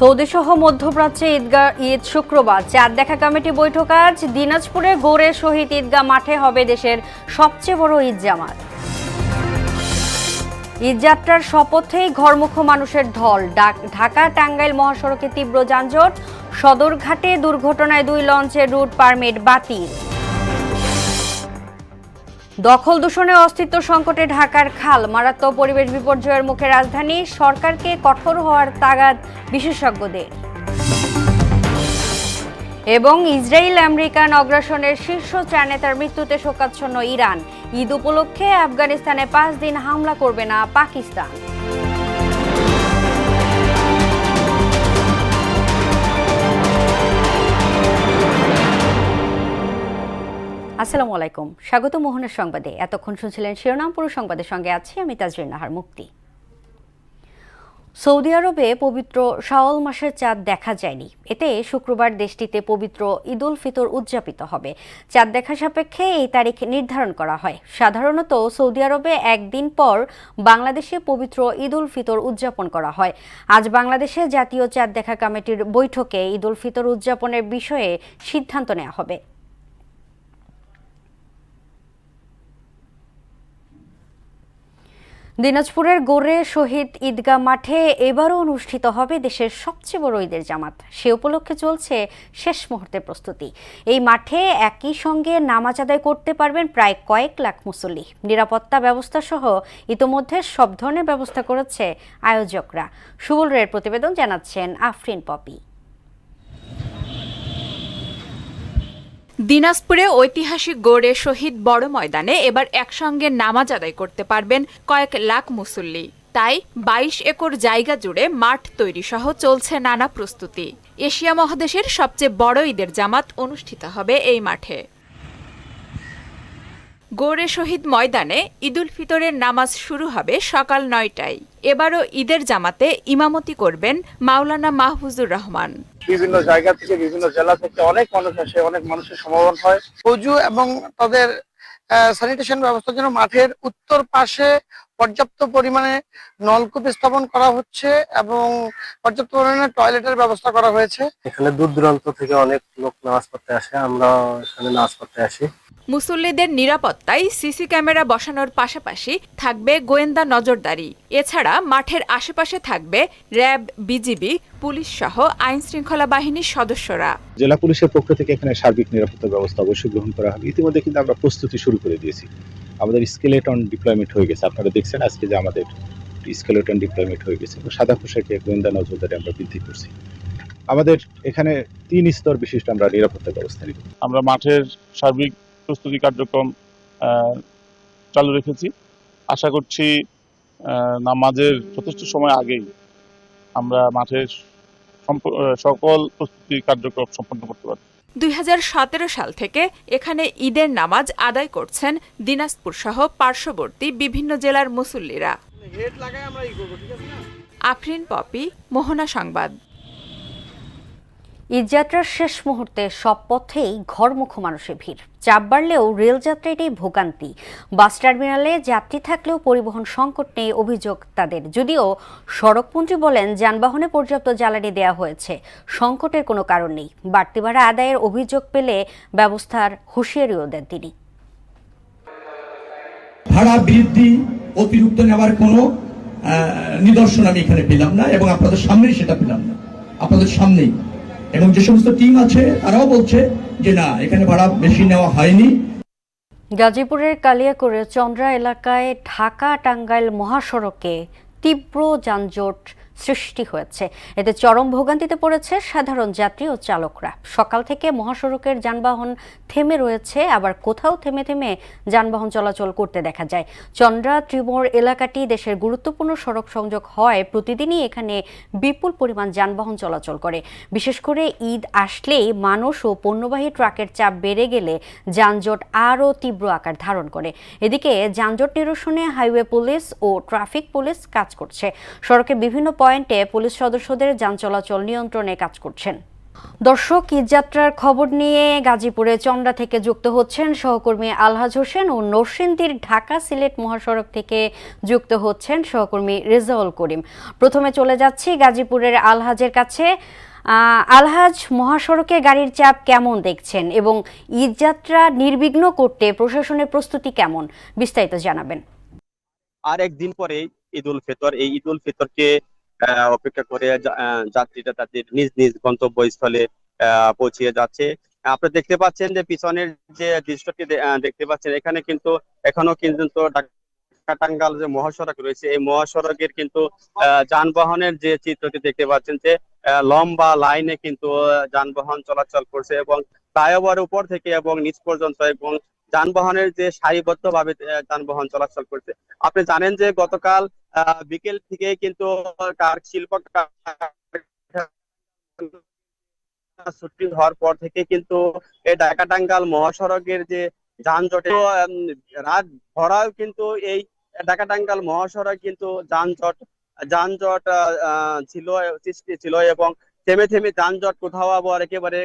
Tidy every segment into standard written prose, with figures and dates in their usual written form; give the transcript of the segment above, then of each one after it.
Saudi সহ মধ্যপ্রাচ্যে ঈদ শুক্রবার চাঁদ দেখা কমিটি বৈঠক আজ দিনাজপুরে গড়ে শহীদ ঈদগাহ মাঠে হবে দেশের সবচেয়ে বড় ঈদ জামাত। ঈদযাত্রার শপথেই ঘরমুখো মানুষের ঢল। ঢাকা টাঙ্গাইল মহাসড়কে তীব্র যানজট, সদরঘাটে দুর্ঘটনায় 2 লঞ্চের রুট পারমিট বাতিল। দখল দূষণে অস্তিত্ব সংকটে ঢাকার খাল, মারাত্মক পরিবেশ বিপর্যয়ের মুখে রাজধানী, সরকারকে কঠোর হওয়ার তাগাদ বিশেষজ্ঞদের। এবং ইসরায়েল আমেরিকান অগ্রাসনের শীর্ষ 4 নেতার মৃত্যুতে শোকাচ্ছন্ন ইরান। ঈদ উপলক্ষে আফগানিস্তানে 5 দিন হামলা করবে না পাকিস্তান। আসসালামু আলাইকুম, স্বাগত মোহনের সংবাদে। এতক্ষণ শুনছিলেন শিরোনাম, পুরো সংবাদের সঙ্গে আছি আমি তাজরিন নাহার মুক্তি। সৌদি আরবে পবিত্র শাওয়াল মাসের চাঁদ দেখা যায়নি। এতে শুক্রবার দেশটিতে পবিত্র ঈদ উল ফিতর উদযাপিত হবে। চাঁদ দেখা সাপেক্ষে এই তারিখ নির্ধারণ করা হয়। সাধারণত সৌদি আরবে একদিন পর বাংলাদেশে পবিত্র ঈদ উল ফিতর উদযাপন করা হয়। আজ বাংলাদেশে জাতীয় চাঁদ দেখা কমিটির বৈঠকে ঈদ উল ফিতর উদযাপনের বিষয়ে সিদ্ধান্ত নেওয়া হবে। দিনাজপুরের গড়ে শহীদ ঈদগাহ মাঠে এবারও অনুষ্ঠিত হবে দেশের সবচেয়ে বড় ঈদের জামাত। সে উপলক্ষে চলছে শেষ মুহূর্তের প্রস্তুতি। এই মাঠে একই সঙ্গে নামাজ আদায় করতে পারবেন প্রায় কয়েক লাখ মুসল্লি। নিরাপত্তা ব্যবস্থা সহ ইতোমধ্যে সব ধরনের ব্যবস্থা করেছে আয়োজকরা। সুবল রায়ের প্রতিবেদন, জানাচ্ছেন আফরিন পপি। দিনাজপুরে ঐতিহাসিক গড়ে শহীদ বড় ময়দানে এবার একসঙ্গে নামাজ আদায় করতে পারবেন কয়েক লাখ মুসল্লি। তাই 22 একর জায়গা জুড়ে মাঠ তৈরি সহ চলছে নানা প্রস্তুতি। এশিয়া মহাদেশের সবচেয়ে বড় ঈদের জামাত অনুষ্ঠিত হবে এই মাঠে। গড়ে শহীদ ময়দানে ঈদ উল ফিতরের নামাজ শুরু হবে সকাল 9টায়। এবারও ঈদের জামাতে ইমামতি করবেন মাওলানা মাহফুজুর রহমান। বিভিন্ন জায়গা থেকে, বিভিন্ন জেলা থেকে অনেক মানুষ আসে, অনেক মানুষের সমাগম হয়। অজু এবং তাদের স্যানিটেশন ব্যবস্থার জন্য মাঠের উত্তর পাশে পর্যাপ্ত পরিমাণে নলকূপ স্থাপন করা হচ্ছে এবং পর্যাপ্ত পরিমাণে টয়লেটের ব্যবস্থা করা হয়েছে। এখানে দূর দূরান্ত থেকে অনেক লোক নামাজ পড়তে আসে, আমরা এখানে নামাজ পড়তে আসি। মুসল্লিদের নিরাপত্তায় সিসি ক্যামেরা বসানোর পাশাপাশি থাকবে গোয়েন্দা নজরদারি। এছাড়া মাঠের আশেপাশে থাকবে র্যাব, বিজিবি, পুলিশ সহ আইন শৃঙ্খলা বাহিনীর সদস্যরা। জেলা পুলিশের পক্ষ থেকে এখানে সার্বিক নিরাপত্তা ব্যবস্থা অবশ্যই গ্রহণ করা হবে। ইতিমধ্যে কিন্তু আমরা প্রস্তুতি শুরু করে দিয়েছি। আমাদের স্কেলেটন ডিপ্লয়মেন্ট হয়ে গেছে। আপনারা দেখছেন আজকে যে আমাদের স্কেলেটন ডিপ্লয়মেন্ট হয়ে গেছে। সাদা পোশাকে গোয়েন্দা নজরদারি আমরা বৃদ্ধি করছি। আমাদের এখানে 3 স্তর বিশিষ্ট আমরা নিরাপত্তা ব্যবস্থা নিব। আমরা মাঠের সার্বিক প্রস্তুতি কার্যক্রম চালু রেখেছি। আশা করছি নামাজের যথেষ্ট সময় আগেই আমরা মাঠের সকল প্রস্তুতি কার্যক্রম সম্পন্ন করতে পারব। 2017 সাল থেকে এখানে ঈদের নামাজ আদায় করছেন দিনাজপুর সহ পার্শ্ববর্তী বিভিন্ন জেলার মুসল্লিরা। আফরিন পপি, মোহনা সংবাদ। ঈদযাত্রার শেষ মুহূর্তে সব পথেই ঘরমুখো মানুষের ভিড়। চাপ বাড়লেও রেলযাত্রাটাই ভোগান্তি। বাস টার্মিনালে যাত্রী থাকলেও পরিবহন সংকট নেই অভিযোগ তাদের। যদিও সড়কমন্ত্রী বলেন যানবাহনে পর্যাপ্ত জ্বালানি দেওয়া হয়েছে, সংকটের কোনো কারণ নেই। বাড়তি ভাড়া আদায়ের অভিযোগ পেলে ব্যবস্থার হুঁশিয়ারিও দেন তিনি। ভাড়া বৃদ্ধি, অতিরিক্ত নেওয়ার কোনো নিদর্শন আমি এখানে পেলাম না এবং আপনাদের সামনেই সেটা পেলাম না, আপনাদের সামনেই। এবং যে সমস্ত টিম আছে তারাও বলছে যে না, এখানে ভাড়া বেশি নেওয়া হয়নি। গাজীপুরের কালিয়াকৈর চন্দ্রা এলাকায় ঢাকা টাঙ্গাইল মহাসড়কে তীব্র যানজট সৃষ্টি হয়েছে। এতে চরম ভোগান্তিতে পড়েছে সাধারণ যাত্রী ও চালকরা। সকাল থেকে মহাসড়কের যানবাহন থেমে রয়েছে, আবার কোথাও থেমে থেমে যানবাহন চলাচল করতে দেখা যায়। চন্দ্রা ত্রিমোর এলাকাটি দেশের গুরুত্বপূর্ণ সড়ক সংযোগ হয় প্রতিদিনই এখানে বিপুল পরিমাণ যানবাহন চলাচল করে। বিশেষ করে ঈদ আসলেই মানুষ ও পণ্যবাহী ট্রাকের চাপ বেড়ে গেলে যানজট আরও তীব্র আকার ধারণ করে। এদিকে যানজট নিরসনে হাইওয়ে পুলিশ ও ট্রাফিক পুলিশ কাজ করছে। সড়কের বিভিন্ন পয়েন্টে পুলিশ সদস্যদের যান চলাচল নিয়ন্ত্রণে কাজ করছেন। দর্শক, ঈদযাত্রার খবর নিয়ে গাজীপুরে চন্দ্রা থেকে যুক্ত হচ্ছেন সহকর্মী আলহাজ হোসেন ও নরসিংদীর ঢাকা সিলেট মহাসড়ক থেকে যুক্ত হচ্ছেন সহকর্মী রেজাউল করিম। প্রথমে চলে যাচ্ছি গাজীপুরের আলহাজের কাছে। আলহাজ, মহাসড়কে গাড়ির চাপ কেমন দেখছেন এবং ঈদযাত্রা নির্বিঘ্ন করতে প্রশাসনের প্রস্তুতি কেমন, বিস্তারিত জানাবেন। আর একদিন পরে ঈদ উল ফিতর, এই ঈদ উল ফিতরকে অপেক্ষা করে যাত্রীরা তাদের নিজ নিজ গন্তব্যস্থলে পৌঁছিয়ে যাচ্ছে। আপনারা দেখতে পাচ্ছেন যে পিছনের যে দৃশ্যটি দেখতে পাচ্ছেন, এখানে কিন্তু এখনো কিন্তু ঢাকা টাঙ্গাইল যে মহাসড়ক রয়েছে, এই মহাসড়কের কিন্তু যানবাহনের যে চিত্রটি দেখতে পাচ্ছেন যে লম্বা লাইনে কিন্তু যানবাহন চলাচল করছে এবং ফ্লাইওভার উপর থেকে এবং নিচ পর্যন্ত, এবং যানবাহনের যে সারিবদ্ধ ভাবে যানবাহন চলাচল করছে। আপনি জানেন যে গতকাল বিকেল থেকে কিন্তু শিল্প ছুটি হওয়ার পর থেকে কিন্তু এই ঢাকা টাঙ্গাইল মহাসড়কের যে যানজটে রাত ভরাও কিন্তু এই ঢাকা টাঙ্গাইল মহাসড়ক কিন্তু যানজট যানজট ছিল, সৃষ্টি ছিল এবং থেমে থেমে যানজট কোথাও আবার একেবারে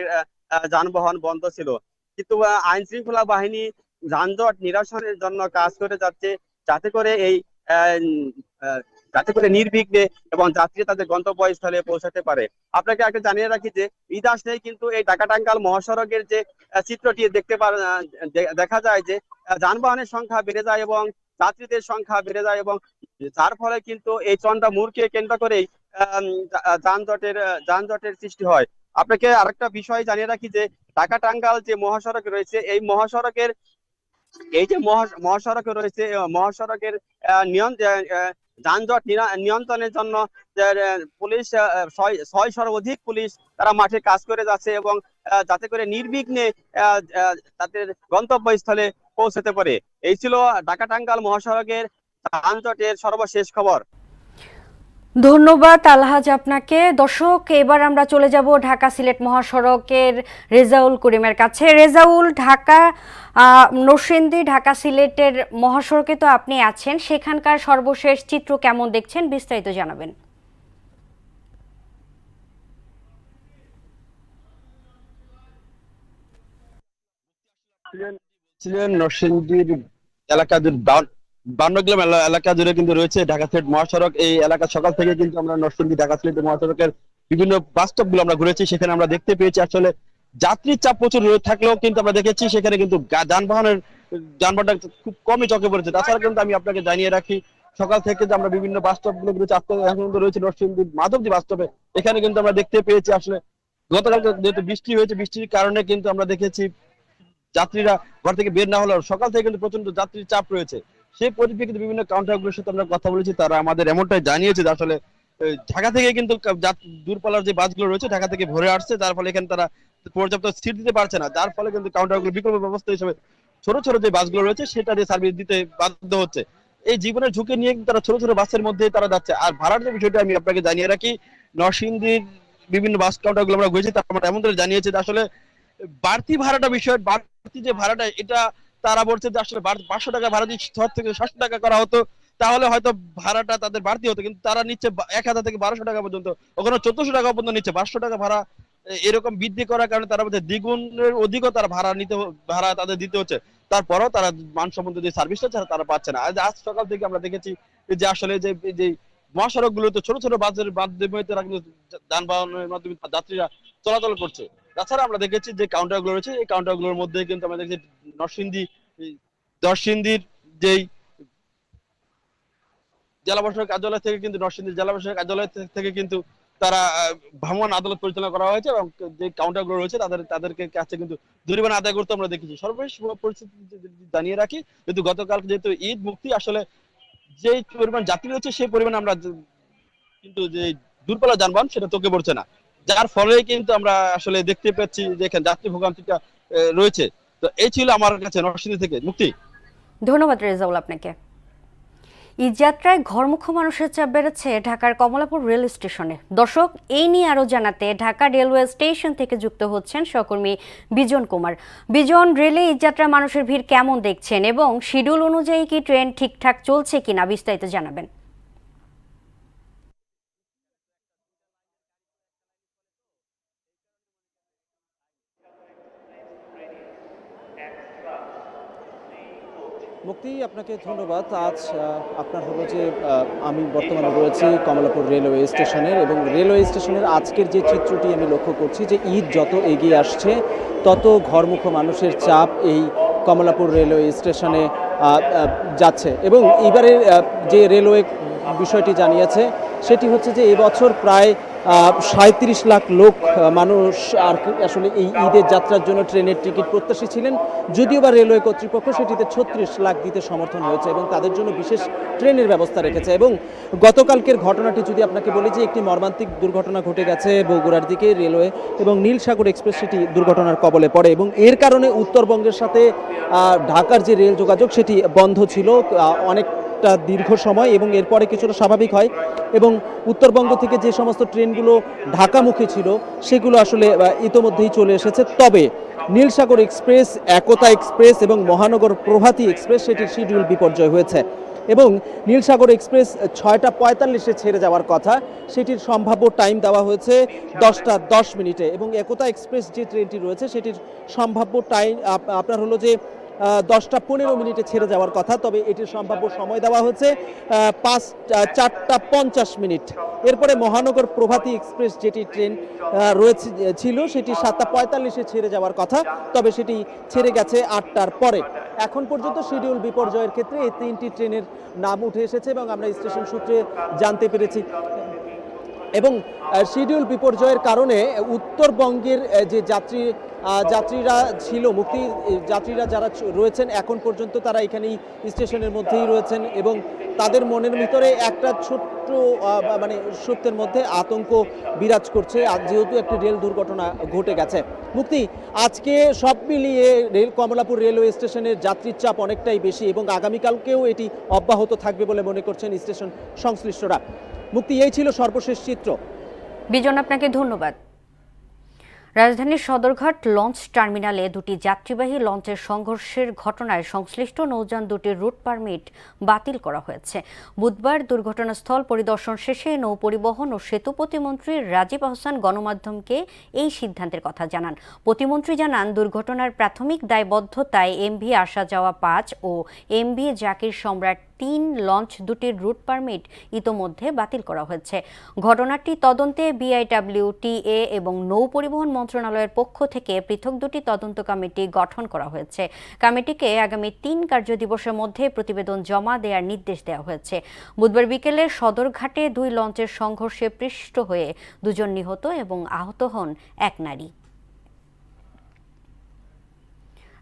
যানবাহন বন্ধ ছিল। কিন্তু আইন শৃঙ্খলা বাহিনী যানজট নিরসনের জন্য কাজ করে যাচ্ছে, যাতে করে এই যাতে করে নির্বিঘ্নে এবং যাত্রী তাদের গন্তব্যস্থলে পৌঁছাতে পারে। আপনাকে আগে জানিয়ে রাখি যে ঈদ আসলেই কিন্তু এই ঢাকা টাঙ্গাইল মহাসড়কের যে চিত্রটি দেখা যায় যে যানবাহনের সংখ্যা বেড়ে যায় এবং যাত্রীদের সংখ্যা বেড়ে যায়, এবং যার ফলে কিন্তু এই চন্দ্রা মোড়কে কেন্দ্র করেই যানজটের সৃষ্টি হয়। আপনাকে আরেকটা বিষয় জানিয়ে রাখি যে ঢাকা টাঙ্গাইল যে মহাসড়ক রয়েছে, এই মহাসড়কের মহাসড়কে রয়েছে, মহাসড়কের যানজট নিয়ন্ত্রণের জন্য পুলিশ 600-র অধিক পুলিশ তারা মাঠে কাজ করে যাচ্ছে এবং যাতে করে নির্বিঘ্নে তাদের গন্তব্যস্থলে পৌঁছাতে পারে। এই ছিল ঢাকা টাঙ্গাইল মহাসড়কের যানজটের সর্বশেষ খবর। ধন্যবাদ আলহাজ আপনাকে। দর্শক, এবার আমরা চলে যাব ঢাকা সিলেট মহাসড়কের রেজাউল করিমের কাছে। রেজাউল, ঢাকা নরসিংদী ঢাকা সিলেটের মহাসড়কে তো আপনি আছেন, সেখানকার সর্বশেষ চিত্র কেমন দেখছেন, বিস্তারিত জানাবেন। নরসিংদীর এলাকা 52 কিলোমিটার এলাকা জুড়ে কিন্তু রয়েছে ঢাকা সিলেট মহাসড়ক। এই এলাকা সকাল থেকে কিন্তু আমরা নরসিংদী ঢাকা সিলেট মহাসড়কের বিভিন্ন বাস স্টপ গুলো আমরা ঘুরেছি, সেখানে আমরা দেখতে পেয়েছি আসলে যাত্রীর চাপ প্রচুর থাকলেও কিন্তু আমরা দেখেছি সেখানে কিন্তু যানবাহনটা খুব কমই চোখে পড়েছে। তাছাড়া কিন্তু আমি আপনাকে জানিয়ে রাখি, সকাল থেকে যে আমরা বিভিন্ন বাস স্টপ গুলো ঘুরেছি, আজকে এখন কিন্তু রয়েছে নরসিংদী মাধবদী বাস স্টপে। এখানে কিন্তু আমরা দেখতে পেয়েছি আসলে গতকাল যেহেতু বৃষ্টি হয়েছে, বৃষ্টির কারণে কিন্তু আমরা দেখেছি যাত্রীরা ঘর থেকে বের না হলেও সকাল থেকে কিন্তু প্রচন্ড যাত্রীর চাপ রয়েছে। সেই পরিপ্রেক্ষিতে বিভিন্ন কাউন্টারগুলোর সাথে আমরা কথা বলেছি, তারা আমাদের এমনটাই জানিয়েছে যে আসলে ঢাকা থেকে কিন্তু দূরপাল্লার যে বাসগুলো রয়েছে ঢাকা থেকে ভরে আসছে, যার ফলে এখানে তারা পর্যাপ্ত সিট দিতে পারছে না, যার ফলে কিন্তু কাউন্টারগুলো বিকল্প ব্যবস্থা হিসেবে ছোট ছোট যে বাসগুলো রয়েছে সেটা দিয়ে সার্ভিস দিতে বাধ্য হচ্ছে। এই জীবনের ঝুঁকি নিয়ে তারা ছোট ছোট বাসের মধ্যে তারা যাচ্ছে। আর ভাড়ার যে বিষয়টা আমি আপনাকে জানিয়ে রাখি, নরসিংদীর বিভিন্ন বাস কাউন্টারগুলো আমরা ঘুরেছি, তারা এমন করে জানিয়েছে যে আসলে বাড়তি যে ভাড়াটা এটা তারা বলছে যে আসলে 500 টাকা ভাড়া দিয়ে 6 থেকে 700 টাকা করা হতো তাহলে হয়তো ভাড়াটা তাদের বাড়তি হতো, কিন্তু তারা নিচ্ছে 1000 থেকে 1200 টাকা পর্যন্ত, ওখানে 1400 টাকা পর্যন্ত নিচ্ছে। 500 টাকা ভাড়া এরকম বৃদ্ধি করার কারণে তারা বলছে দ্বিগুণের অধিকও তারা ভাড়া তাদের দিতে হচ্ছে, তারপরেও তারা মানসম্মত যে সার্ভিসটা তারা পাচ্ছে না। আজ সকাল থেকে আমরা দেখেছি যে আসলে যে মহাসড়ক গুলোতে ছোট ছোট বাসের মাধ্যমে তারা কিন্তু যানবাহনের মাধ্যমে যাত্রীরা চলাচল করছে। তাছাড়া আমরা দেখেছি যে কাউন্টার গুলো রয়েছে, এই কাউন্টার গুলোর মধ্যে কিন্তু আমরা দেখেছি নরসিংদীর যেই জেলা প্রশাসক কার্যালয় থেকে কিন্তু নরসিংদী জেলা প্রশাসক কার্যালয় থেকে কিন্তু তারা ভ্রাম্যমাণ আদালত পরিচালনা করা হয়েছে এবং যে কাউন্টার গুলো রয়েছে তাদেরকে কাছে কিন্তু জরিমানা আদায় করতে আমরা দেখেছি। সর্বশেষ পরিস্থিতি জানিয়ে রাখি, যেহেতু গতকাল যেহেতু ঈদ মুক্তি, আসলে যে পরিমাণ যাত্রী রয়েছে সেই পরিমাণ আমরা কিন্তু যে দূরপাল্লার যানবাহন সেটা চোখে পড়ছে না, যার ফলে কিন্তু আমরা আসলে দেখতে পাচ্ছি যে এখানে যাত্রী ভোগান্তিটা রয়েছে। তো এই ছিল আমার কাছে নরসিংদী থেকে মুক্তি। ধন্যবাদ রেজাউল আপনাকে। ঈদযাত্রায় ঘরমুখী মানুষের চাপ বেড়েছে ঢাকার কমলাপুর রেল স্টেশনে। দর্শক, এই নিয়ে আরও জানাতে ঢাকা রেলওয়ে স্টেশন থেকে যুক্ত হচ্ছেন সহকর্মী বিজন কুমার। বিজন, রেলে ঈদযাত্রায় মানুষের ভিড় কেমন দেখছেন এবং শিডিউল অনুযায়ী কি ট্রেন ঠিকঠাক চলছে কিনা, বিস্তারিত জানাবেন। মুক্তি, আপনাকে ধন্যবাদ। আজ আপনার হলো যে আমি বর্তমানে রয়েছি কমলাপুর রেলওয়ে স্টেশনের, এবং রেলওয়ে স্টেশনের আজকের যে চিত্রটি আমি লক্ষ্য করছি যে ঈদ যত এগিয়ে আসছে তত ঘরমুখ মানুষের চাপ এই কমলাপুর রেলওয়ে স্টেশনে যাচ্ছে। এবং এবারের যে রেলওয়ে বিষয়টি জানিয়েছে সেটি হচ্ছে যে এবছর প্রায় 37 লাখ লোক মানুষ আর আসলে এই ঈদের যাত্রার জন্য ট্রেনের টিকিট প্রত্যাশী ছিলেন, যদিও বা রেলওয়ে কর্তৃপক্ষ সেটিতে 36 লাখ দিতে সমর্থন হয়েছে এবং তাদের জন্য বিশেষ ট্রেনের ব্যবস্থা রেখেছে। এবং গতকালকের ঘটনাটি যদি আপনাকে বলি যে একটি মর্মান্তিক দুর্ঘটনা ঘটে গেছে বগুড়ার দিকে, রেলওয়ে এবং নীলসাগর এক্সপ্রেস সেটি দুর্ঘটনার কবলে পড়ে এবং এর কারণে উত্তরবঙ্গের সাথে ঢাকার যে রেল যোগাযোগ সেটি বন্ধ ছিল অনেক দীর্ঘ সময়, এবং এরপরে কিছুটা স্বাভাবিক হয় এবং উত্তরবঙ্গ থেকে যে সমস্ত ট্রেনগুলো ঢাকামুখী ছিল সেগুলো আসলে ইতোমধ্যেই চলে এসেছে। তবে নীলসাগর এক্সপ্রেস, একতা এক্সপ্রেস এবং মহানগর প্রভাতী এক্সপ্রেস সেটির শিডিউল বিপর্যয় হয়েছে এবং নীলসাগর এক্সপ্রেস 6টা 45-এ ছেড়ে যাওয়ার কথা, সেটির সম্ভাব্য টাইম দেওয়া হয়েছে 10টা 10 মিনিটে এবং একতা এক্সপ্রেস যে ট্রেনটি রয়েছে সেটির সম্ভাব্য টাইম আপনার হলো যে 10টা 15 মিনিটে ছেড়ে যাওয়ার কথা, তবে এটির সম্ভাব্য সময় দেওয়া হচ্ছে 4টা 50 মিনিট। এরপরে মহানগর প্রভাতী এক্সপ্রেস যেটি ট্রেন রয়েছে ছিল সেটি 7টা 45-এ ছেড়ে যাওয়ার কথা, তবে সেটি ছেড়ে গেছে 8টার পরে। এখন পর্যন্ত শিডিউল বিপর্যয়ের ক্ষেত্রে এই 3টি ট্রেনের নাম উঠে এসেছে এবং আমরা স্টেশন সূত্রে জানতে পেরেছি। এবং শিডিউল বিপর্যয়ের কারণে উত্তরবঙ্গের যে যাত্রীরা ছিল, মুক্তি যাত্রীরা যারা রয়েছেন এখন পর্যন্ত তারা এখানেই স্টেশনের মধ্যেই রয়েছেন এবং তাদের মনের ভিতরে একটা ছোট্ট মানে সত্যের মধ্যে আতঙ্ক বিরাজ করছে যেহেতু একটি রেল দুর্ঘটনা ঘটে গেছে। মুক্তি, আজকে সব মিলিয়ে কমলাপুর রেলওয়ে স্টেশনের যাত্রীর চাপ অনেকটাই বেশি এবং আগামীকালকেও এটি অব্যাহত থাকবে বলে মনে করছেন স্টেশন সংশ্লিষ্টরা। মুক্তি, এই ছিল সর্বশেষ চিত্র। বিজন, আপনাকে ধন্যবাদ। রাজধানীর সদরঘাট লঞ্চ টার্মিনালে দুটি যাত্রীবাহী লঞ্চের সংঘর্ষের ঘটনায় সংশ্লিষ্ট নৌযান দুটির রুট পারমিট বাতিল করা হয়েছে। বুধবার দুর্ঘটনাস্থল পরিদর্শন শেষে নৌ পরিবহন ও সেতু প্রতিমন্ত্রী রাজীব আহসান গণমাধ্যমকে এই সিদ্ধান্তের কথা জানান। প্রতিমন্ত্রী জানান, দুর্ঘটনার প্রাথমিক দায়বদ্ধতায় এমভি আসা যাওয়া 5 ও এমভি জাকির সম্রাট 3 লঞ্চ দুটির রুট পারমিট ইতোমধ্যে বাতিল করা হয়েছে। ঘটনাটি তদন্তে বিআইডব্লিউটিএ এবং নৌ পরিবহন মন্ত্রণালয়ের পক্ষ থেকে পৃথক দুটি তদন্ত কমিটি গঠন করা হয়েছে। কমিটিকে আগামী 3 কার্যদিবসের মধ্যে প্রতিবেদন জমা দেওয়ার নির্দেশ দেওয়া হয়েছে। বুধবার বিকেলে সদরঘাটে 2 লঞ্চের সংঘর্ষে পৃষ্ঠ হয়ে 2 জন নিহত এবং আহত হন 1 নারী।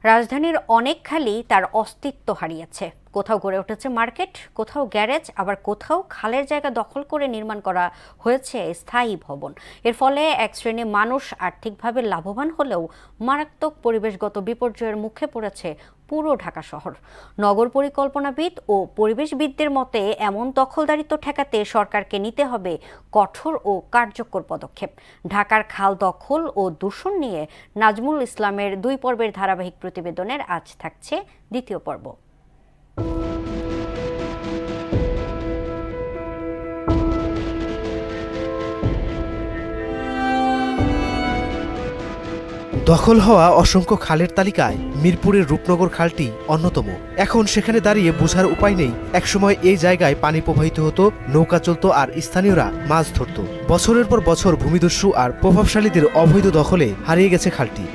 রাজধানীর অনেক খালি তার অস্তিত্ব হারিয়েছে। কোথাও গড়ে উঠেছে মার্কেট, কোথাও গ্যারেজ, আবার কোথাও খালের জায়গা দখল করে নির্মাণ করা হয়েছে স্থায়ী ভবন। এর ফলে এক শ্রেণীর মানুষ আর্থিকভাবে লাভবান হলেও মারাত্মক পরিবেশগত বিপর্যয়ের মুখে পড়েছে পুরো ঢাকা শহর। নগর পরিকল্পনাবিদ ও পরিবেশবিদদের মতে এমন দখলদারিত্ব ঠেকাতে সরকারকে নিতে হবে কঠোর ও কার্যকর পদক্ষেপ। ঢাকার খাল দখল ও দূষণ নিয়ে নাজমুল ইসলামের 2 পর্বের ধারাবাহিক প্রতিবেদনের আজ থাকছে দ্বিতীয় পর্ব। দখল হওয়া অসংখ্য খালের তালিকায় মিরপুরের রূপনগর খালটি অন্যতম। এখন সেখানে দাঁড়িয়ে বোঝার উপায় নেই একসময় এই জায়গায় পানি প্রবাহিত হতো, নৌকা চলত আর স্থানীয়রা মাছ ধরত। বছরের পর বছর ভূমিদস্যু আর প্রভাবশালীদের অবৈধ দখলে হারিয়ে গেছে খালটি।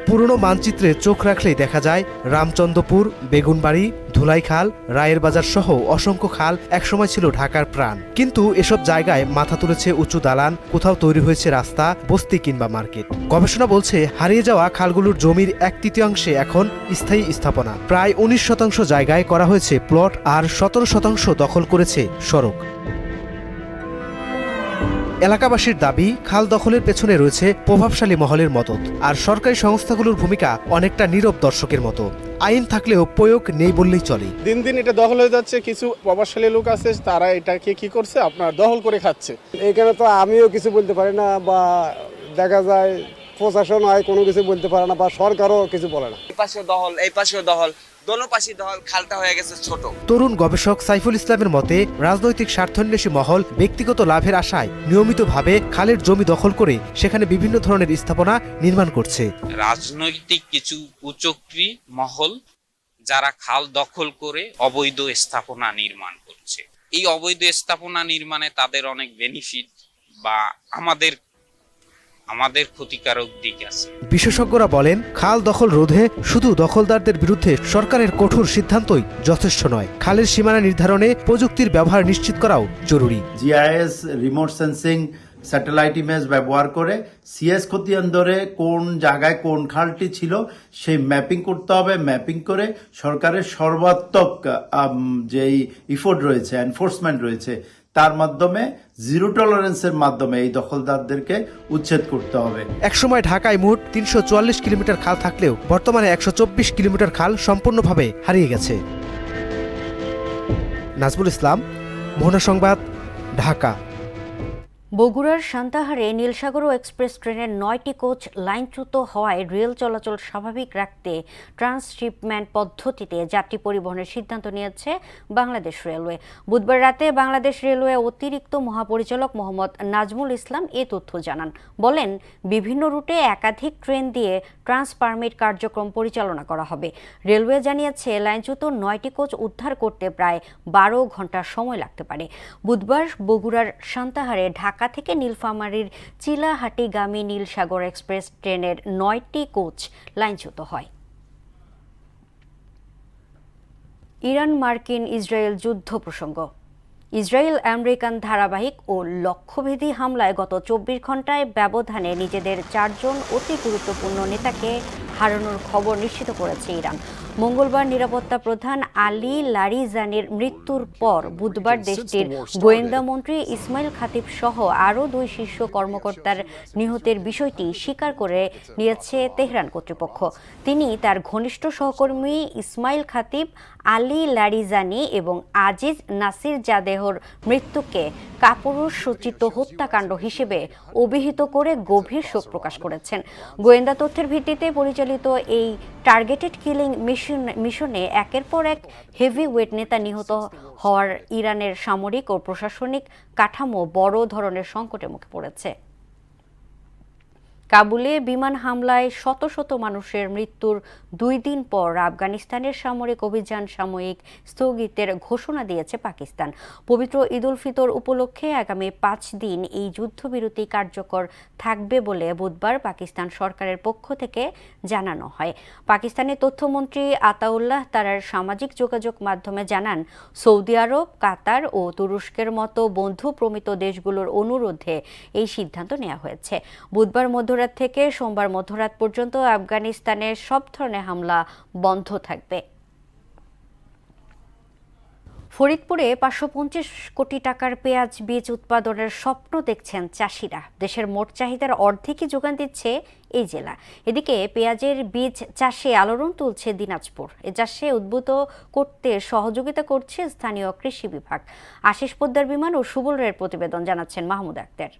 পুরনো মানচিত্রে চোখ রাখলেই দেখা যায় রামচন্দ্রপুর, বেগুনবাড়ি, ধুলাইখাল, রায়ের বাজার সহ অসংখ্য খাল একসময় ছিল ঢাকার প্রাণ। কিন্তু এসব জায়গায় মাথা তুলেছে উঁচু দালান, কোথাও তৈরি হয়েছে রাস্তা, বস্তি কিংবা মার্কেট। গবেষণা বলছে হারিয়ে যাওয়া খালগুলোর জমির 1/3 এখন স্থায়ী স্থাপনা। প্রায় 19% জায়গায় করা হয়েছে প্লট আর 17% দখল করেছে সড়ক। এলাকাবাসীর দাবি, খাল দখলের পেছনে রয়েছে প্রভাবশালী মহলের মদত, আর সরকারি সংস্থাগুলোর ভূমিকা অনেকটা নীরব দর্শকের মতো। আইন থাকলেও প্রয়োগ নেই বললেই চলে। দিন দিন এটা দখল হয়ে যাচ্ছে। কিছু প্রভাবশালী লোক আছে, তারা এটাকে কি করছে, আপনার দখল করে খাচ্ছে। এখানে তো আমিও কিছু বলতে পারি না, বা দেখা যায় প্রশাসন হয় কোনো কিছু বলতে পারে না, বা সরকারও কিছু বলে না। এই পাশেও দখল, এই পাশেও দখল, দোনো পাশে দখল, খালটা হয়ে গেছে ছোট। তরুণ গবেষক সাইফুল ইসলামের মতে, রাজনৈতিক স্বার্থান্বেষী মহল ব্যক্তিগত লাভের আশায় নিয়মিতভাবে খালের জমি দখল করে সেখানে বিভিন্ন ধরনের স্থাপনা নির্মাণ করছে। রাজনৈতিক কিছু কুচক্রী মহল যারা খাল দখল করে অবৈধ স্থাপনা নির্মাণ করছে। এই অবৈধ স্থাপনা নির্মাণে তাদের অনেক বেনিফিট বা আমাদের ক্ষতিকারক দিক আছে। বিশেষজ্ঞরা বলেন, খাল দখল রোধে শুধু দখলদারদের বিরুদ্ধে সরকারের কঠোর সিদ্ধান্তই যথেষ্ট নয়, খালের সীমানা নির্ধারণে প্রযুক্তির ব্যবহার নিশ্চিত করাও জরুরি। GIS, remote sensing, satellite image ব্যবহার করে সিএস খতিয়ান ধরে কোন জায়গায় কোন খালটি ছিল সেই ম্যাপিং করতে হবে। ম্যাপিং করে সরকারের সর্বাত্মক যেই ইফোর্ট রয়েছে, এনফোর্সমেন্ট রয়েছে, তার মাধ্যমে জিরো টলারেন্সের মাধ্যমে এই দখলদারদেরকে উচ্ছেদ করতে হবে। একসময় ঢাকায় মোট ৩৪৪ কিলোমিটার খাল থাকলেও বর্তমানে ১২৪ কিলোমিটার খাল সম্পূর্ণভাবে হারিয়ে গেছে। নাজমুল ইসলাম, মোহনা সংবাদ, ঢাকা। বগুড়ার সান্তাহারে নীলসাগর এক্সপ্রেস ট্রেনের ৯টি কোচ লাইনচ্যুত হওয়ায় রেল চলাচল স্বাভাবিক রাখতে ট্রান্সশিপমেন্ট পদ্ধতিতে যাত্রী পরিবহনের সিদ্ধান্ত নিয়েছে বাংলাদেশ রেলওয়ে। বুধবার রাতে বাংলাদেশ রেলওয়ে অতিরিক্ত মহাপরিচালক মোহাম্মদ নাজমুল ইসলাম এ তথ্য জানান। বলেন, বিভিন্ন রুটে একাধিক ট্রেন দিয়ে ট্রান্স পারমিট কার্যক্রম পরিচালনা করা হবে। রেলওয়ে জানিয়েছে, লাইনচ্যুত ৯টি কোচ উদ্ধার করতে প্রায় ১২ ঘন্টা সময় লাগতে পারে। বুধবার বগুড়ার সান্তাহারে ঢাকা থেকে নীলফামারীর চিলাহাটিগামী নীলসাগর এক্সপ্রেস ট্রেনের ৯টি কোচ লাইনচ্যুত হয়। ইরান মার্কিন ইসরায়েল যুদ্ধ প্রসঙ্গ। ইসরায়েল আমেরিকান ধারাবাহিক ও লক্ষ্যভেদী হামলায় গত ২৪ ঘন্টায় ব্যবধানে নিজেদের ৪ জন অতি গুরুত্বপূর্ণ নেতাকে হারানোর খবর নিশ্চিত করেছে ইরান। মঙ্গলবার নিরাপত্তা প্রধান আলী লারিজানির মৃত্যুর পর বুধবার দেশটির গোয়েন্দা মন্ত্রী ইসমাইল খাতিব সহ আরও ২ শীর্ষ কর্মকর্তার নিহতের বিষয়টি স্বীকার করে নিয়েছে তেহরান কর্তৃপক্ষ। তিনি তার ঘনিষ্ঠ সহকর্মী ইসমাইল খাতিব, আলী লারিজানি এবং আজিজ নাসির জাদেহর মৃত্যুকে কাপুরুষোচিত হত্যাকাণ্ড হিসেবে অভিহিত করে গভীর শোক প্রকাশ করেছেন। গোয়েন্দা তথ্যের ভিত্তিতে পরিচালিত এই টার্গেটেড কিলিং মিশনে একের পর এক হেভিওয়েট নেতা নিহত হওয়ার ইরানের সামরিক ও প্রশাসনিক কাঠামো বড় ধরনের সংকটের মুখে পড়েছে। কাবুলে বিমান হামলায় শত শত মানুষের মৃত্যুর 2 দিন পর আফগানিস্তানের সামরিক অভিযান সাময়িক স্থগিতের ঘোষণা দিয়েছে পাকিস্তান। পবিত্র ঈদ উল ফিতর উপলক্ষে আগামী 5 দিন এই যুদ্ধবিরতি কার্যকর থাকবে বলে বুধবার পাকিস্তান সরকারের পক্ষ থেকে জানানো হয়। পাকিস্তানের তথ্যমন্ত্রী আতাউল্লাহ তারার সামাজিক যোগাযোগ মাধ্যমে জানান, সৌদি আরব, কাতার ও তুরস্কের মতো বন্ধু প্রমিত দেশগুলোর অনুরোধে এই সিদ্ধান্ত নেওয়া হয়েছে। বুধবার মধ্যরাত থেকে সোমবার মধ্যরাত পর্যন্ত আফগানিস্তানের সব ধরনের হামলা বন্ধ থাকবে। ফরিদপুরে ৫২৫ কোটি টাকার পেঁয়াজ বীজ উৎপাদনের স্বপ্ন দেখছেন চাষিরা। দেশের মোট চাহিদার অর্ধেকই যোগান দিচ্ছে এই জেলা। এদিকে পেঁয়াজের বীজ চাষে আলোড়ন তুলছে দিনাজপুর। এ চাষে উদ্বুদ্ধ করতে সহযোগিতা করছে স্থানীয় কৃষি বিভাগ। আশিস পোদ্দার বিমান ও সুবল রায়ের প্রতিবেদন, জানাচ্ছেন মাহমুদ আক্তার।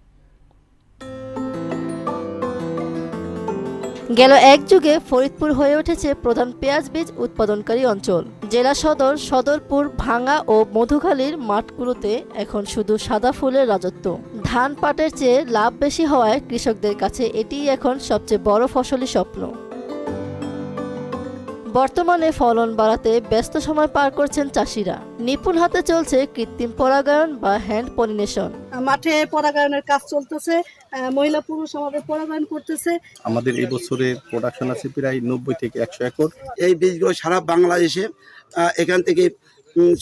গেল এক যুগে ফরিদপুর হয়ে উঠেছে প্রধান পেঁয়াজ বীজ উৎপাদনকারী অঞ্চল। জেলা সদর, সদরপুর, ভাঙ্গা ও মধুখালীর মাঠগুলোতে এখন শুধু সাদা ফুলের রাজত্ব। ধান পাটের চেয়ে লাভ বেশি হওয়ায় কৃষকদের কাছে এটিই এখন সবচেয়ে বড় ফসলি স্বপ্ন। বর্তমানে ফলন বাড়াতে ব্যস্ত সময় পার করছেন চাষিরা। নিপুণ হাতে চলছে কৃত্রিম পরাগায়ন বা হ্যান্ড পলিনেশন। মাঠে পরাগায়নের কাজ চলতেছে, মহিলা পুরুষ আমাদের পরাগায়ন করতেছে। আমাদের এই বছরের প্রোডাকশন আছে প্রায় 90 থেকে 100 একর। এই বীজগুলো সারা বাংলাদেশে এখান থেকে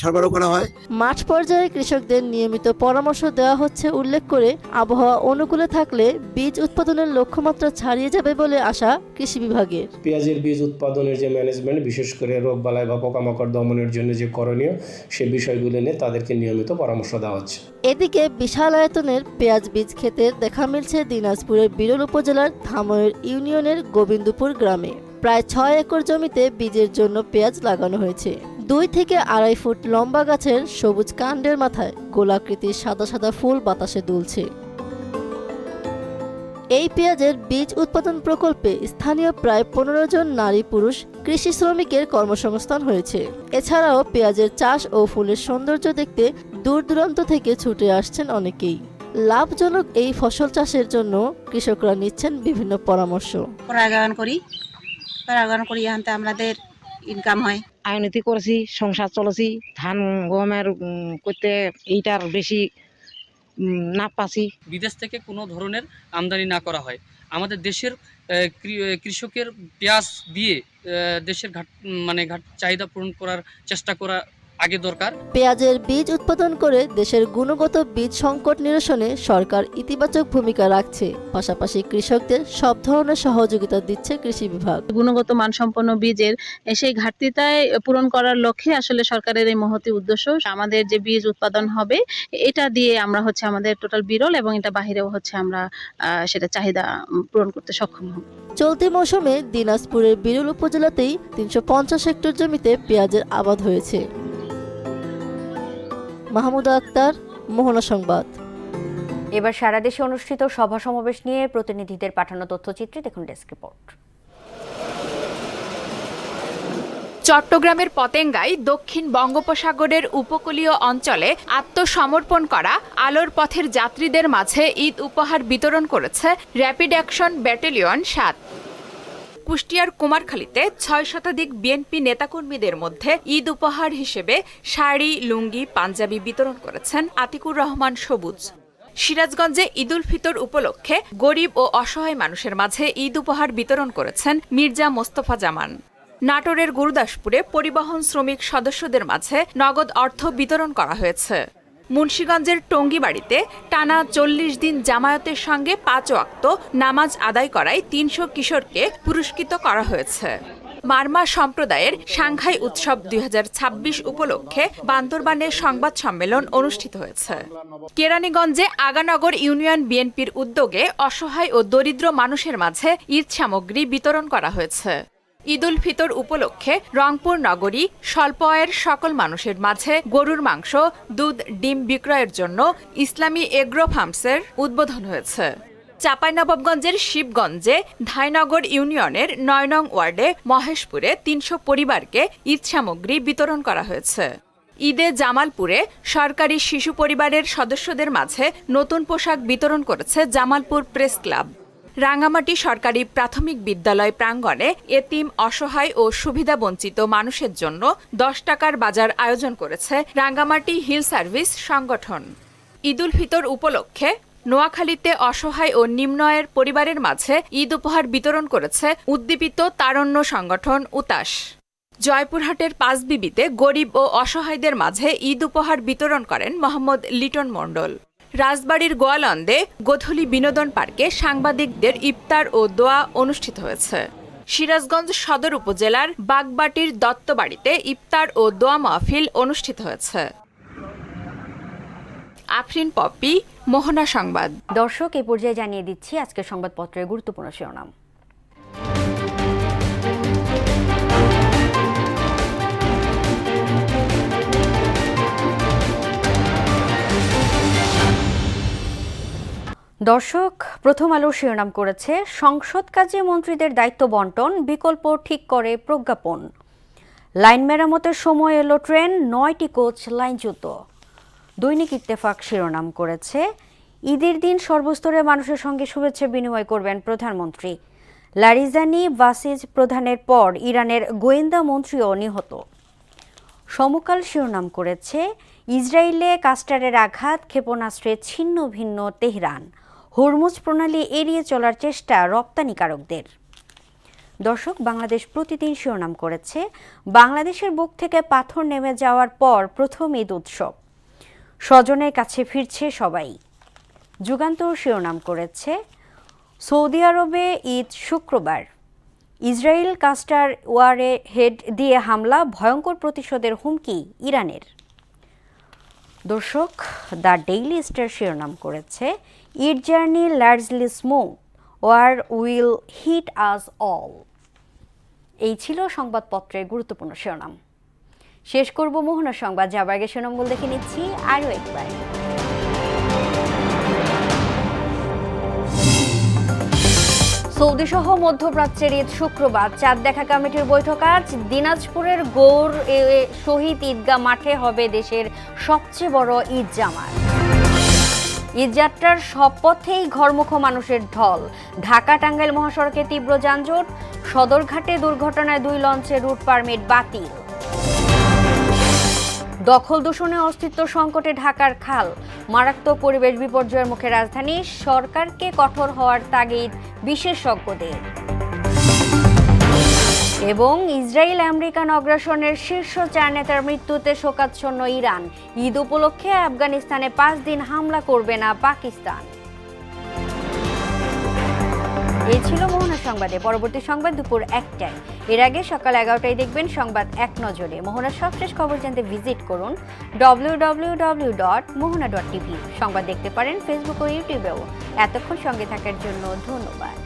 সরবরাহ করা হয়। মাঠ পর্যায়ে কৃষকদের নিয়মিত পরামর্শ দেওয়া হচ্ছে উল্লেখ করে আবহাওয়া অনুকূলে থাকলে বীজ উৎপাদনের লক্ষ্যমাত্রা ছাড়িয়ে যাবে বলে আশা কৃষি বিভাগের। পেঁয়াজের বীজ উৎপাদনের যে ম্যানেজমেন্ট, বিশেষ করে রোগবালাই বা পোকামাকড় দমনের জন্য যে করণীয়, সে বিষয়গুলো নিয়ে তাদেরকে নিয়মিত পরামর্শ দেওয়া হচ্ছে। এদিকে বিশাল আয়তনের পেঁয়াজ বীজ ক্ষেতের দেখা মিলছে দিনাজপুরের বিরল উপজেলার ধামইর ইউনিয়নের গোবিন্দপুর গ্রামে। প্রায় 6 একর জমিতে বীজের জন্য পেঁয়াজ লাগানো হয়েছে। 2 থেকে 2.5 ফুট লম্বা গাছের সবুজ কাণ্ডের মাথায় গোলাকৃতির সাদা সাদা ফুল বাতাসে দুলছে। এই পেঁয়াজের বীজ উৎপাদন প্রকল্পে স্থানীয় প্রায় 15 জন নারী পুরুষ কৃষি শ্রমিকের কর্মসংস্থান হয়েছে। এছাড়াও পেঁয়াজের চাষ ও ফুলের সৌন্দর্য দেখতে দূর দূরান্ত থেকে ছুটে আসছেন অনেকেই। লাভজনক এই ফসল চাষের জন্য কৃষকরা নিচ্ছেন বিভিন্ন পরামর্শ। পরাগায়ন করি, এখান থেকে আমাদের ইনকাম হয়। আয়নতি করেছি, সংসার চলেছি, ধান গমের করতে এইটার বেশি না পাচ্ছি। বিদেশ থেকে কোনো ধরনের আমদানি না করা হয়, আমাদের দেশের কৃষকের পেঁয়াজ দিয়ে দেশের ঘাট চাহিদা পূরণ করার চেষ্টা করা আগে দরকার। পেঁয়াজের বীজ উৎপাদন করে দেশের গুণগত বীজ সংকট নিরসনে সরকার ইতিবাচক ভূমিকা রাখছে, পাশাপাশি কৃষকদের সব ধরনের সহযোগিতা দিচ্ছে কৃষি বিভাগ। গুণগত মানসম্পন্ন বীজের সেই ঘাটতিটাই পূরণ করার লক্ষ্যে আসলে সরকারের এই মহতি উদ্দেশ্য। আমাদের যে বীজ উৎপাদন হবে এটা দিয়ে আমরা আমাদের টোটাল বিরল এবং এটা বাহিরেও আমরা সেটা চাহিদা পূরণ করতে সক্ষম হব। চলতি মৌসুমে দিনাজপুরের বিরল উপজেলাতেই 350 হেক্টর জমিতে পেঁয়াজের আবাদ হয়েছে। মাহমুদা আক্তার, মোহনা সংবাদ। এবার সারা দেশে অনুষ্ঠিত সভা সমাবেশ নিয়ে প্রতিনিধিদের পাঠানো তথ্যচিত্রে দেখুন ডেস্ক রিপোর্ট। চট্টগ্রামের পতেঙ্গায় দক্ষিণ বঙ্গোপসাগরের উপকূলীয় অঞ্চলে আত্মসমর্পণ করা আলোর পথের যাত্রীদের মাঝে ঈদ উপহার বিতরণ করেছে র্যাপিড অ্যাকশন ব্যাটালিয়ন ৭। কুষ্টিয়ার কুমারখালীতে ৬ শতাধিক বিএনপি নেতাকর্মীদের মধ্যে ঈদ উপহার হিসেবে শাড়ি, লুঙ্গি, পাঞ্জাবি বিতরণ করেছেন আতিকুর রহমান সবুজ। সিরাজগঞ্জে ঈদুল ফিতর উপলক্ষে গরিব ও অসহায় মানুষের মাঝে ঈদ উপহার বিতরণ করেছেন মির্জা মোস্তফা জামান। নাটোরের গুরুদাসপুরে পরিবহন শ্রমিক সদস্যদের মাঝে নগদ অর্থ বিতরণ করা হয়েছে। মুন্সিগঞ্জের টঙ্গীবাড়িতে টানা ৪০ দিন জামায়াতের সঙ্গে ৫ ওয়াক্ত নামাজ আদায় করায় ৩০০ কিশোরকে পুরস্কৃত করা হয়েছে। মারমা সম্প্রদায়ের সাংঘাই উৎসব ২০২৬ উপলক্ষে বান্দরবানে সংবাদ সম্মেলন অনুষ্ঠিত হয়েছে। কেরানীগঞ্জে আগানগর ইউনিয়ন বিএনপির উদ্যোগে অসহায় ও দরিদ্র মানুষের মাঝে ঈদ সামগ্রী বিতরণ করা হয়েছে। ঈদুল ফিতর উপলক্ষে রংপুর নগরী স্বল্প আয়ের সকল মানুষের মাঝে গরুর মাংস, দুধ, ডিম বিক্রয়ের জন্য ইসলামী এগ্রো ফার্মসের উদ্বোধন হয়েছে। চাঁপাইনবাবগঞ্জের শিবগঞ্জে ধাইনগর ইউনিয়নের ৯ নং ওয়ার্ডে মহেশপুরে ৩০০ পরিবারকে ঈদ সামগ্রী বিতরণ করা হয়েছে। ঈদে জামালপুরে সরকারি শিশু পরিবারের সদস্যদের মাঝে নতুন পোশাক বিতরণ করেছে জামালপুর প্রেস ক্লাব। রাঙ্গামাটি সরকারি প্রাথমিক বিদ্যালয় প্রাঙ্গণে এতিম, অসহায় ও সুবিধাবঞ্চিত মানুষের জন্য ১০ টাকার বাজার আয়োজন করেছে রাঙ্গামাটি হিল সার্ভিস সংগঠন। ঈদুল ফিতর উপলক্ষে নোয়াখালীতে অসহায় ও নিম্ন আয়ের পরিবারের মাঝে ঈদ উপহার বিতরণ করেছে উদ্দীপিত তারুণ্য সংগঠন উতাস। জয়পুরহাটের পাঁচবিবিতে গরিব ও অসহায়দের মাঝে ঈদ উপহার বিতরণ করেন মোহাম্মদ লিটন মণ্ডল। রাজবাড়ীর গোয়ালন্দে গোধূলি বিনোদন পার্কে সাংবাদিকদের ইফতার ও দোয়া অনুষ্ঠিত হয়েছে। সিরাজগঞ্জ সদর উপজেলার বাগবাটির দত্তবাড়িতে ইফতার ও দোয়া মাহফিল অনুষ্ঠিত হয়েছে। আফরিন পপি, মোহনা সংবাদ। দর্শক, এই পর্যায়ে জানিয়ে দিচ্ছি আজকের সংবাদপত্রের গুরুত্বপূর্ণ শিরোনাম। দর্শক, প্রথম আলোর শিরোনাম করেছে সংসদ কাজে মন্ত্রীদের দায়িত্ব বন্টন, বিকল্প ঠিক করে প্রজ্ঞাপন। লাইন মেরামতের সময় এলো ট্রেন, ৯টি কোচ লাইনচ্যুত। দৈনিক ইত্তেফাক শিরোনাম করেছে ঈদের দিন সর্বস্তরের মানুষের সঙ্গে শুভেচ্ছা বিনিময় করবেন প্রধানমন্ত্রী। লারিজানি বাসিজ প্রধানের পর ইরানের গোয়েন্দা মন্ত্রীও নিহত। সমকাল শিরোনাম করেছে ইসরায়েলে কাস্টারের আঘাত, ক্ষেপণাস্ত্রে ছিন্ন ভিন্ন তেহরান। হরমুজ প্রণালী এড়িয়ে চলার চেষ্টা রপ্তানিকারকদের। দর্শক, বাংলাদেশ প্রতিদিন শিরোনাম করেছে বাংলাদেশের বুক থেকে পাথর নেমে যাওয়ার পর প্রথম ঈদ উৎসব, স্বজনের কাছে ফিরছে সবাই। যুগান্তর শিরোনাম করেছে সৌদি আরবে ঈদ শুক্রবার, ইসরায়েল কাস্টার ওয়ারে হেড দিয়ে হামলা, ভয়ঙ্কর প্রতিশোধের হুমকি ইরানের। দর্শক, দ্য ডেইলি স্টার শিরোনাম করেছে Eid journey largely smooth, war will hit us all. এই ছিল সংবাদপত্রের গুরুত্বপূর্ণ শিরোনাম। শেষ করব মোহনা সংবাদ, যাবার আগে শিরোনামগুলো দেখে নিচ্ছি আরও একবার। সৌদি সহ মধ্যপ্রাচ্যের ঈদ শুক্রবার, চাঁদ দেখা কমিটির বৈঠক আজ। দিনাজপুরের গৌর শহীদ ঈদগাহ মাঠে হবে দেশের সবচেয়ে বড় ঈদ জামাত। ঈদযাত্রার সব পথেই ঘরমুখ মানুষের ঢল। ঢাকা টাঙ্গাইল মহাসড়কে তীব্র যানজট, সদরঘাটে দুর্ঘটনায় 2 লঞ্চের রুট পারমিট বাতিল। দখল দূষণে অস্তিত্ব সংকটে ঢাকার খাল, মারাত্মক পরিবেশ বিপর্যয়ের মুখে রাজধানী, সরকারকে কঠোর হওয়ার তাগিদ বিশেষজ্ঞদের। এবং ইসরায়েল আমেরিকান অগ্রাসনের শীর্ষ 4 নেতার মৃত্যুতে শোকাচ্ছন্ন ইরান, ঈদ উপলক্ষে আফগানিস্তানে 5 দিন হামলা করবে না পাকিস্তান। এই ছিল মোহনা সংবাদে। পরবর্তী সংবাদ দুপুর 1টায়। এর আগে সকাল 11টায় দেখবেন সংবাদ এক নজরে। মোহনার সবশেষ খবর জানতে ভিজিট করুন www.mohana.tv। সংবাদ দেখতে পারেন ফেসবুক ও ইউটিউবেও। এতক্ষণ সঙ্গে থাকার জন্য ধন্যবাদ।